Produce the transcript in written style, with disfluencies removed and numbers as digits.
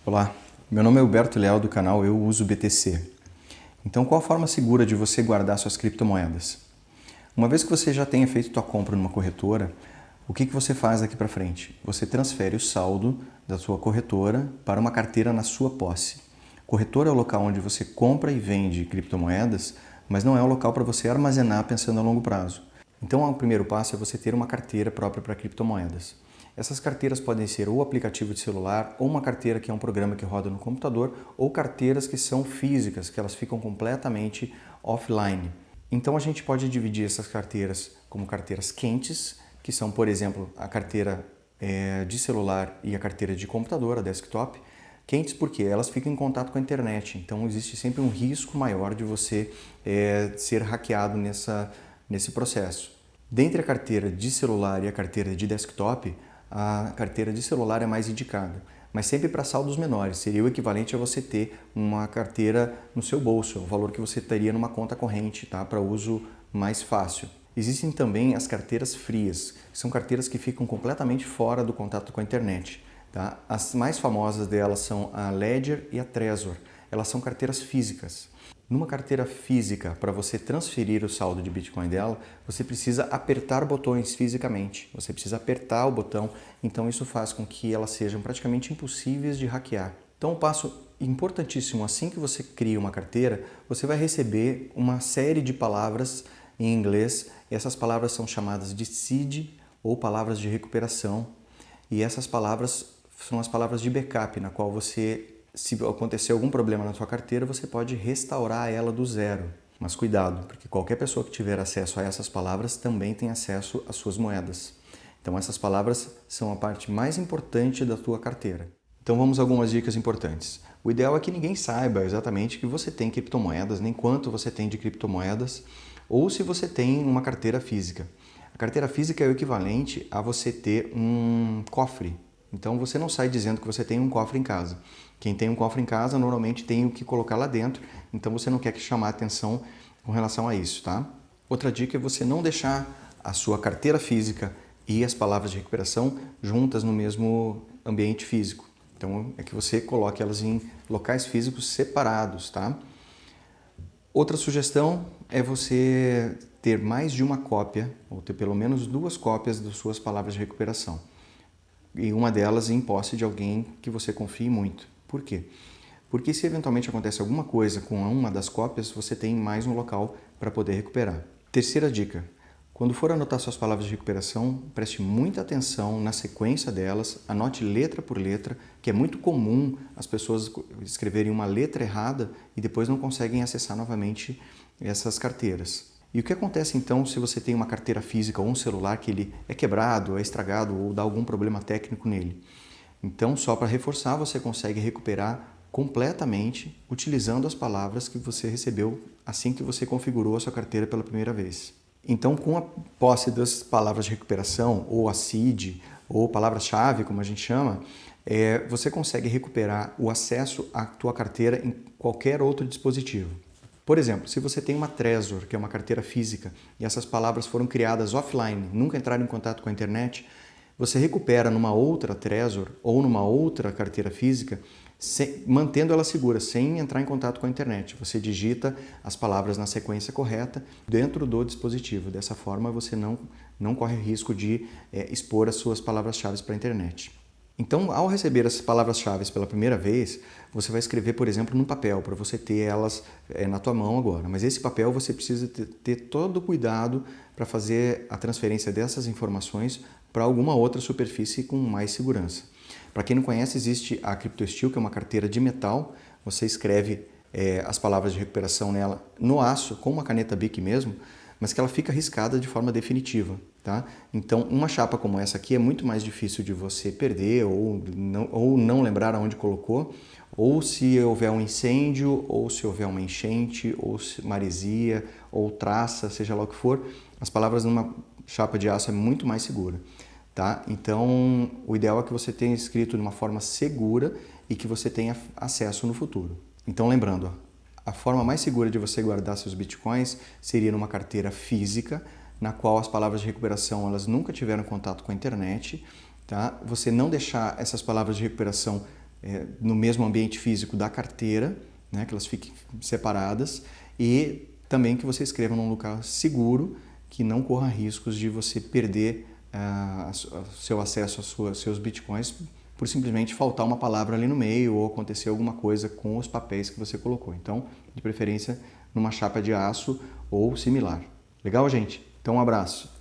Olá, meu nome é Huberto Leal do canal Eu Uso BTC. Então, qual a forma segura de você guardar suas criptomoedas? Uma vez que você já tenha feito sua compra numa corretora, o que você faz daqui para frente? Você transfere o saldo da sua corretora para uma carteira na sua posse. Corretora é o local onde você compra e vende criptomoedas, mas não é o local para você armazenar pensando a longo prazo. Então, o primeiro passo é você ter uma carteira própria para criptomoedas. Essas carteiras podem ser ou aplicativo de celular, ou uma carteira que é um programa que roda no computador, ou carteiras que são físicas, que elas ficam completamente offline. Então a gente pode dividir essas carteiras como carteiras quentes, que são, por exemplo, a carteira de celular e a carteira de computador, a desktop. Quentes porque elas ficam em contato com a internet, então existe sempre um risco maior de você ser hackeado nesse processo. Dentre a carteira de celular e a carteira de desktop, a carteira de celular é mais indicada, mas sempre para saldos menores. Seria o equivalente a você ter uma carteira no seu bolso, o valor que você teria numa conta corrente, tá? Para uso mais fácil. Existem também as carteiras frias, que são carteiras que ficam completamente fora do contato com a internet. Tá? As mais famosas delas são a Ledger e a Trezor. Elas são carteiras físicas. Numa carteira física, para você transferir o saldo de Bitcoin dela, você precisa apertar botões fisicamente. Você precisa apertar o botão, então isso faz com que elas sejam praticamente impossíveis de hackear. Então, um passo importantíssimo, assim que você cria uma carteira, você vai receber uma série de palavras em inglês. Essas palavras são chamadas de seed ou palavras de recuperação. E essas palavras são as palavras de backup, na qual você, se acontecer algum problema na sua carteira, você pode restaurar ela do zero. Mas cuidado, porque qualquer pessoa que tiver acesso a essas palavras também tem acesso às suas moedas. Então essas palavras são a parte mais importante da tua carteira. Então vamos a algumas dicas importantes. O ideal é que ninguém saiba exatamente que você tem criptomoedas, nem quanto você tem de criptomoedas, ou se você tem uma carteira física. A carteira física é o equivalente a você ter um cofre. Então você não sai dizendo que você tem um cofre em casa. Quem tem um cofre em casa normalmente tem o que colocar lá dentro, então você não quer que chamar atenção com relação a isso, tá? Outra dica é você não deixar a sua carteira física e as palavras de recuperação juntas no mesmo ambiente físico. Então é que você coloque elas em locais físicos separados, tá? Outra sugestão é você ter mais de uma cópia, ou ter pelo menos 2 cópias das suas palavras de recuperação. E uma delas em posse de alguém que você confie muito. Por quê? Porque se eventualmente acontece alguma coisa com uma das cópias, você tem mais um local para poder recuperar. Terceira dica. Quando for anotar suas palavras de recuperação, preste muita atenção na sequência delas, anote letra por letra, que é muito comum as pessoas escreverem uma letra errada e depois não conseguem acessar novamente essas carteiras. E o que acontece então se você tem uma carteira física ou um celular que ele é quebrado, é estragado ou dá algum problema técnico nele? Então, só para reforçar, você consegue recuperar completamente utilizando as palavras que você recebeu assim que você configurou a sua carteira pela primeira vez. Então, com a posse das palavras de recuperação, ou a seed, ou palavra-chave, como a gente chama, você consegue recuperar o acesso à tua carteira em qualquer outro dispositivo. Por exemplo, se você tem uma Trezor, que é uma carteira física, e essas palavras foram criadas offline, nunca entraram em contato com a internet, você recupera numa outra Trezor ou numa outra carteira física, mantendo ela segura, sem entrar em contato com a internet. Você digita as palavras na sequência correta dentro do dispositivo. Dessa forma, você não corre risco de expor as suas palavras-chave para a internet. Então, ao receber as palavras-chave pela primeira vez, você vai escrever, por exemplo, num papel, para você ter elas na tua mão agora. Mas esse papel você precisa ter todo o cuidado para fazer a transferência dessas informações para alguma outra superfície com mais segurança. Para quem não conhece, existe a CryptoSteel, que é uma carteira de metal. Você escreve as palavras de recuperação nela no aço, com uma caneta Bic mesmo, mas que ela fica riscada de forma definitiva. Tá? Então, uma chapa como essa aqui é muito mais difícil de você perder ou não lembrar aonde colocou, ou se houver um incêndio, ou se houver uma enchente, ou maresia, ou traça, seja lá o que for, as palavras numa chapa de aço é muito mais segura. Tá? Então, o ideal é que você tenha escrito de uma forma segura e que você tenha acesso no futuro. Então, lembrando, a forma mais segura de você guardar seus bitcoins seria numa carteira física, na qual as palavras de recuperação elas nunca tiveram contato com a internet, tá? Você não deixar essas palavras de recuperação no mesmo ambiente físico da carteira, né, que elas fiquem separadas, e também que você escreva num lugar seguro, que não corra riscos de você perder seu acesso aos seus bitcoins por simplesmente faltar uma palavra ali no meio ou acontecer alguma coisa com os papéis que você colocou. Então, de preferência, numa chapa de aço ou similar. Legal, gente? Então, um abraço.